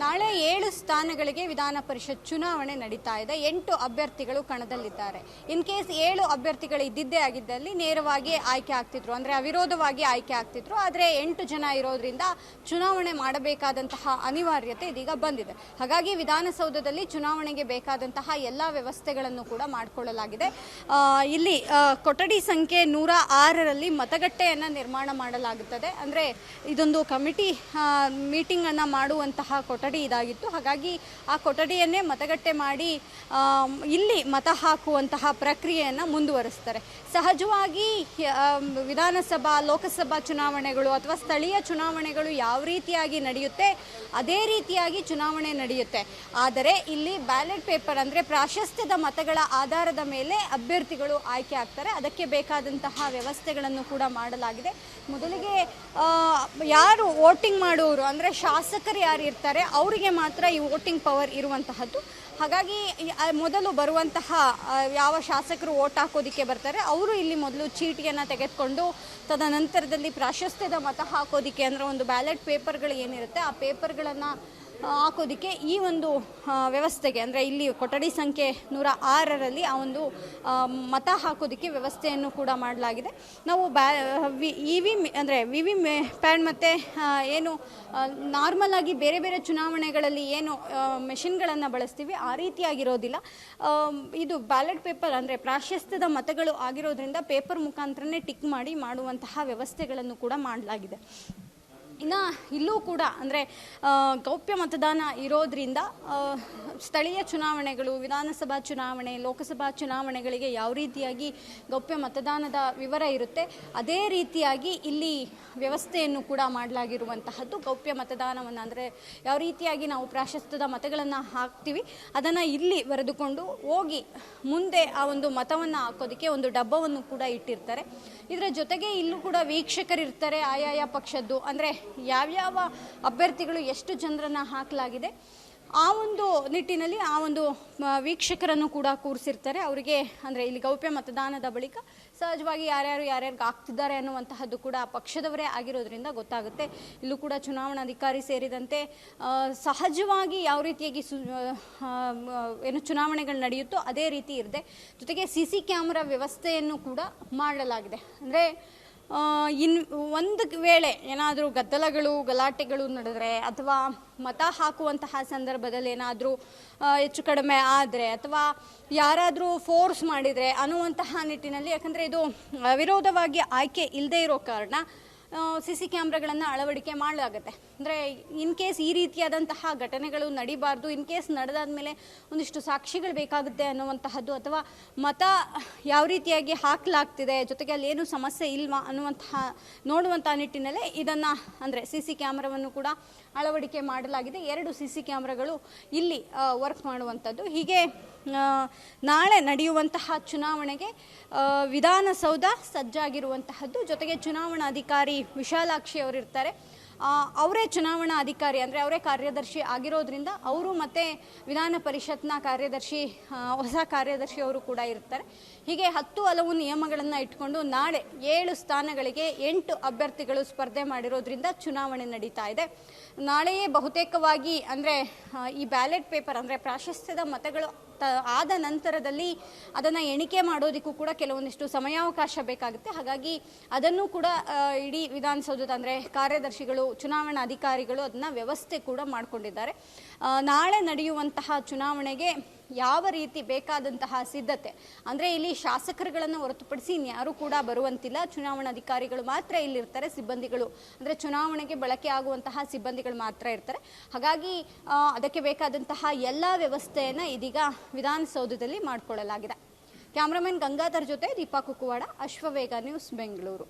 ನಾಳೆ 7 ಸ್ಥಾನಗಳಿಗೆ ವಿಧಾನ ಪರಿಷತ್ ಚುನಾವಣೆ ನಡೀತಾ ಇದೆ. 8 ಅಭ್ಯರ್ಥಿಗಳು ಕಣದಲ್ಲಿದ್ದಾರೆ. ಇನ್ ಕೇಸ್ 7 ಅಭ್ಯರ್ಥಿಗಳು ಇದ್ದಿದ್ದೇ ಆಗಿದ್ದಲ್ಲಿ ನೇರವಾಗಿ ಆಯ್ಕೆ ಆಗ್ತಿದ್ರು, ಅಂದರೆ ಅವಿರೋಧವಾಗಿ ಆಯ್ಕೆ ಆಗ್ತಿದ್ರು. ಆದರೆ 8 ಜನ ಇರೋದ್ರಿಂದ ಚುನಾವಣೆ ಮಾಡಬೇಕಾದಂತಹ ಅನಿವಾರ್ಯತೆ ಇದೀಗ ಬಂದಿದೆ. ಹಾಗಾಗಿ ವಿಧಾನಸೌಧದಲ್ಲಿ ಚುನಾವಣೆಗೆ ಬೇಕಾದಂತಹ ಎಲ್ಲ ವ್ಯವಸ್ಥೆಗಳನ್ನು ಕೂಡ ಮಾಡಿಕೊಳ್ಳಲಾಗಿದೆ. ಇಲ್ಲಿ ಕೊಠಡಿ ಸಂಖ್ಯೆ 106ರಲ್ಲಿ ಮತಗಟ್ಟೆಯನ್ನು ನಿರ್ಮಾಣ ಮಾಡಲಾಗುತ್ತದೆ. ಅಂದರೆ ಇದೊಂದು ಕಮಿಟಿ ಮೀಟಿಂಗನ್ನು ಮಾಡುವಂತಹ ಕೊಠಡಿ ಇದಾಗಿತ್ತು. ಹಾಗಾಗಿ ಆ ಕೊಠಡಿಯನ್ನೇ ಮತಗಟ್ಟೆ ಮಾಡಿ ಇಲ್ಲಿ ಮತ ಹಾಕುವಂತಹ ಪ್ರಕ್ರಿಯೆಯನ್ನು ಮುಂದುವರಿಸ್ತಾರೆ. ಸಹಜವಾಗಿ ವಿಧಾನಸಭಾ ಲೋಕಸಭಾ ಚುನಾವಣೆಗಳು ಅಥವಾ ಸ್ಥಳೀಯ ಚುನಾವಣೆಗಳು ಯಾವ ರೀತಿಯಾಗಿ ನಡೆಯುತ್ತೆ ಅದೇ ರೀತಿಯಾಗಿ ಚುನಾವಣೆ ನಡೆಯುತ್ತೆ. ಆದರೆ ಇಲ್ಲಿ ಬ್ಯಾಲೆಟ್ ಪೇಪರ್ ಅಂದರೆ ಪ್ರಾಶಸ್ತ್ಯದ ಮತಗಳ ಆಧಾರದ ಮೇಲೆ ಅಭ್ಯರ್ಥಿಗಳು ಆಯ್ಕೆ ಆಗ್ತಾರೆ. ಅದಕ್ಕೆ ಬೇಕಾದಂತಹ ವ್ಯವಸ್ಥೆಗಳನ್ನು ಕೂಡ ಮಾಡಲಾಗಿದೆ. ಮೊದಲಿಗೆ ಯಾರು ವೋಟಿಂಗ್ ಮಾಡುವವರು ಅಂದರೆ ಶಾಸಕರು ಯಾರು ಇರ್ತಾರೆ ಅವರಿಗೆ ಮಾತ್ರ ಈ ವೋಟಿಂಗ್ ಪವರ್ ಇರುವಂತಹದ್ದು. ಹಾಗಾಗಿ ಮೊದಲು ಬರುವಂತಹ ಯಾವ ಶಾಸಕರು ವೋಟ್ ಹಾಕೋದಕ್ಕೆ ಬರ್ತಾರೆ ಅವರು ಇಲ್ಲಿ ಮೊದಲು ಚೀಟಿಯನ್ನು ತೆಗೆದುಕೊಂಡು ತದನಂತರದಲ್ಲಿ ಪ್ರಾಶಸ್ತ್ಯದ ಮತ ಹಾಕೋದಕ್ಕೆ ಅಂದರೆ ಒಂದು ಬ್ಯಾಲೆಟ್ ಪೇಪರ್ಗಳು ಏನಿರುತ್ತೆ ಆ ಪೇಪರ್ಗಳನ್ನು ಹಾಕೋದಕ್ಕೆ ಈ ಒಂದು ವ್ಯವಸ್ಥೆಗೆ ಅಂದರೆ ಇಲ್ಲಿ ಕೊಠಡಿ ಸಂಖ್ಯೆ 106ರಲ್ಲಿ ಆ ಒಂದು ಮತ ಹಾಕೋದಕ್ಕೆ ವ್ಯವಸ್ಥೆಯನ್ನು ಕೂಡ ಮಾಡಲಾಗಿದೆ. ನಾವು ಅಂದರೆ ವಿ ಪ್ಯಾಡ್ ಮತ್ತು ಏನು ನಾರ್ಮಲ್ ಆಗಿ ಬೇರೆ ಬೇರೆ ಚುನಾವಣೆಗಳಲ್ಲಿ ಏನು ಮೆಷಿನ್ಗಳನ್ನು ಬಳಸ್ತೀವಿ ಆ ರೀತಿಯಾಗಿರೋದಿಲ್ಲ. ಇದು ಬ್ಯಾಲೆಟ್ ಪೇಪರ್ ಅಂದರೆ ಪ್ರಾಶಸ್ತ್ಯದ ಮತಗಳು ಆಗಿರೋದ್ರಿಂದ ಪೇಪರ್ ಮುಖಾಂತರನೇ ಟಿಕ್ ಮಾಡಿ ಮಾಡುವಂತಹ ವ್ಯವಸ್ಥೆಗಳನ್ನು ಕೂಡ ಮಾಡಲಾಗಿದೆ. ಇನ್ನು ಇಲ್ಲೂ ಕೂಡ ಅಂದರೆ ಗೌಪ್ಯ ಮತದಾನ ಇರೋದ್ರಿಂದ ಸ್ಥಳೀಯ ಚುನಾವಣೆಗಳು, ವಿಧಾನಸಭಾ ಚುನಾವಣೆ, ಲೋಕಸಭಾ ಚುನಾವಣೆಗಳಿಗೆ ಯಾವ ರೀತಿಯಾಗಿ ಗೌಪ್ಯ ಮತದಾನದ ವಿವರ ಇರುತ್ತೆ ಅದೇ ರೀತಿಯಾಗಿ ಇಲ್ಲಿ ವ್ಯವಸ್ಥೆಯನ್ನು ಕೂಡ ಮಾಡಲಾಗಿರುವಂತಹದ್ದು. ಗೌಪ್ಯ ಮತದಾನವನ್ನು ಅಂದರೆ ಯಾವ ರೀತಿಯಾಗಿ ನಾವು ಪ್ರಾಶಸ್ತ್ಯದ ಮತಗಳನ್ನು ಹಾಕ್ತೀವಿ ಅದನ್ನು ಇಲ್ಲಿ ಬರೆದುಕೊಂಡು ಹೋಗಿ ಮುಂದೆ ಆ ಒಂದು ಮತವನ್ನು ಹಾಕೋದಕ್ಕೆ ಒಂದು ಡಬ್ಬವನ್ನು ಕೂಡ ಇಟ್ಟಿರ್ತಾರೆ. ಇದರ ಜೊತೆಗೆ ಇಲ್ಲೂ ಕೂಡ ವೀಕ್ಷಕರಿರ್ತಾರೆ ಆಯಾಯ ಪಕ್ಷದ್ದು, ಅಂದರೆ ಯಾವ್ಯಾವ ಅಭ್ಯರ್ಥಿಗಳು ಎಷ್ಟು ಜನರನ್ನು ಹಾಕಲಾಗಿದೆ ಆ ಒಂದು ನಿಟ್ಟಿನಲ್ಲಿ ಆ ಒಂದು ವೀಕ್ಷಕರನ್ನು ಕೂಡ ಕೂರಿಸಿರ್ತಾರೆ. ಅವರಿಗೆ ಅಂದರೆ ಇಲ್ಲಿ ಗೌಪ್ಯ ಮತದಾನದ ಬಳಿಕ ಸಹಜವಾಗಿ ಯಾರ್ಯಾರಿಗೆ ಆಗ್ತಿದ್ದಾರೆ ಅನ್ನುವಂತಹದ್ದು ಕೂಡ ಪಕ್ಷದವರೇ ಆಗಿರೋದ್ರಿಂದ ಗೊತ್ತಾಗುತ್ತೆ. ಇಲ್ಲೂ ಕೂಡ ಚುನಾವಣಾಧಿಕಾರಿ ಸೇರಿದಂತೆ ಸಹಜವಾಗಿ ಯಾವ ರೀತಿಯಾಗಿ ಏನು ಚುನಾವಣೆಗಳು ನಡೆಯುತ್ತೋ ಅದೇ ರೀತಿ ಇರದೆ ಜೊತೆಗೆ CC ಕ್ಯಾಮ್ರಾ ವ್ಯವಸ್ಥೆಯನ್ನು ಕೂಡ ಮಾಡಲಾಗಿದೆ. ಅಂದರೆ ಒಂದು ವೇಳೆ ಏನಾದರೂ ಗಲಾಟೆಗಳು ನಡೆದರೆ ಅಥವಾ ಮತ ಹಾಕುವಂತಹ ಸಂದರ್ಭದಲ್ಲಿ ಏನಾದರೂ ಹೆಚ್ಚು ಕಡಿಮೆ ಆದರೆ ಅಥವಾ ಯಾರಾದರೂ ಫೋರ್ಸ್ ಮಾಡಿದರೆ ಅನ್ನುವಂತಹ ನಿಟ್ಟಿನಲ್ಲಿ, ಯಾಕಂದರೆ ಇದು ಅವಿರೋಧವಾಗಿ ಆಯ್ಕೆ ಇಲ್ಲದೇ ಇರೋ ಕಾರಣ CC ಕ್ಯಾಮ್ರಾಗಳನ್ನು ಅಳವಡಿಕೆ ಮಾಡಲಾಗುತ್ತೆ. ಅಂದರೆ ಇನ್ ಕೇಸ್ ಈ ರೀತಿಯಾದಂತಹ ಘಟನೆಗಳು ನಡಿಬಾರ್ದು, ಇನ್ ಕೇಸ್ ನಡೆದಾದ್ಮೇಲೆ ಒಂದಿಷ್ಟು ಸಾಕ್ಷಿಗಳು ಬೇಕಾಗುತ್ತೆ ಅನ್ನುವಂತಹದ್ದು ಅಥವಾ ಮತ ಯಾವ ರೀತಿಯಾಗಿ ಹಾಕಲಾಗ್ತಿದೆ ಜೊತೆಗೆ ಅಲ್ಲಿ ಏನು ಸಮಸ್ಯೆ ಇಲ್ವಾ ಅನ್ನುವಂತಹ ನೋಡುವಂಥ ನಿಟ್ಟಿನಲ್ಲೇ ಇದನ್ನು ಅಂದರೆ CC ಕ್ಯಾಮ್ರಾವನ್ನು ಕೂಡ ಅಳವಡಿಕೆ ಮಾಡಲಾಗಿದೆ. 2 CC ಕ್ಯಾಮ್ರಾಗಳು ಇಲ್ಲಿ ವರ್ಕ್ ಮಾಡುವಂಥದ್ದು. ಹೀಗೆ ನಾಳೆ ನಡೆಯುವಂತಹ ಚುನಾವಣೆಗೆ ವಿಧಾನಸೌಧ ಸಜ್ಜಾಗಿರುವಂತಹದ್ದು. ಜೊತೆಗೆ ಚುನಾವಣಾಧಿಕಾರಿ ವಿಶಾಲಾಕ್ಷಿ ಅವರಿರ್ತಾರೆ, ಅವರೇ ಚುನಾವಣಾ ಅಧಿಕಾರಿ ಅಂದರೆ ಅವರೇ ಕಾರ್ಯದರ್ಶಿ ಆಗಿರೋದ್ರಿಂದ ಅವರು ಮತ್ತು ವಿಧಾನ ಪರಿಷತ್ನ ಕಾರ್ಯದರ್ಶಿ ಹೊಸ ಕಾರ್ಯದರ್ಶಿ ಅವರು ಕೂಡ ಇರ್ತಾರೆ. ಹೀಗೆ 10 ಹಲವು ನಿಯಮಗಳನ್ನು ಇಟ್ಕೊಂಡು ನಾಳೆ 7 ಸ್ಥಾನಗಳಿಗೆ 8 ಅಭ್ಯರ್ಥಿಗಳು ಸ್ಪರ್ಧೆ ಮಾಡಿರೋದ್ರಿಂದ ಚುನಾವಣೆ ನಡೀತಾ ಇದೆ. ನಾಳೆಯೇ ಬಹುತೇಕವಾಗಿ ಅಂದರೆ ಈ ಬ್ಯಾಲೆಟ್ ಪೇಪರ್ ಅಂದರೆ ಪ್ರಾಶಸ್ತ್ಯದ ಮತಗಳು ಆದ ನಂತರದಲ್ಲಿ ಅದನ್ನು ಎಣಿಕೆ ಮಾಡೋದಕ್ಕೂ ಕೂಡ ಕೆಲವೊಂದಿಷ್ಟು ಸಮಯಾವಕಾಶ ಬೇಕಾಗುತ್ತೆ. ಹಾಗಾಗಿ ಅದನ್ನು ಕೂಡ ಇಡೀ ವಿಧಾನಸೌಧದ ಅಂದರೆ ಕಾರ್ಯದರ್ಶಿಗಳು ಚುನಾವಣಾ ಅಧಿಕಾರಿಗಳು ಅದನ್ನು ವ್ಯವಸ್ಥೆ ಕೂಡ ಮಾಡಿಕೊಂಡಿದ್ದಾರೆ. ನಾಳೆ ನಡೆಯುವಂತಹ ಚುನಾವಣೆಗೆ ಯಾವ ರೀತಿ ಬೇಕಾದಂತಹ ಸಿದ್ಧತೆ ಅಂದರೆ ಇಲ್ಲಿ ಶಾಸಕರುಗಳನ್ನು ಹೊರತುಪಡಿಸಿ ಇನ್ಯಾರೂ ಕೂಡ ಬರುವಂತಿಲ್ಲ. ಚುನಾವಣಾಧಿಕಾರಿಗಳು ಮಾತ್ರ ಇಲ್ಲಿರ್ತಾರೆ, ಸಿಬ್ಬಂದಿಗಳು ಅಂದರೆ ಚುನಾವಣೆಗೆ ಬಳಕೆ ಆಗುವಂತಹ ಸಿಬ್ಬಂದಿಗಳು ಮಾತ್ರ ಇರ್ತಾರೆ. ಹಾಗಾಗಿ ಅದಕ್ಕೆ ಬೇಕಾದಂತಹ ಎಲ್ಲ ವ್ಯವಸ್ಥೆಯನ್ನು ಇದೀಗ ವಿಧಾನಸೌಧದಲ್ಲಿ ಮಾಡಿಕೊಳ್ಳಲಾಗಿದೆ. ಕ್ಯಾಮ್ರಾಮನ್ ಗಂಗಾಧರ್ ಜೊತೆ ದೀಪಾ ಕುಕ್ಕುವಾಡ, ಅಶ್ವವೇಗ ನ್ಯೂಸ್, ಬೆಂಗಳೂರು.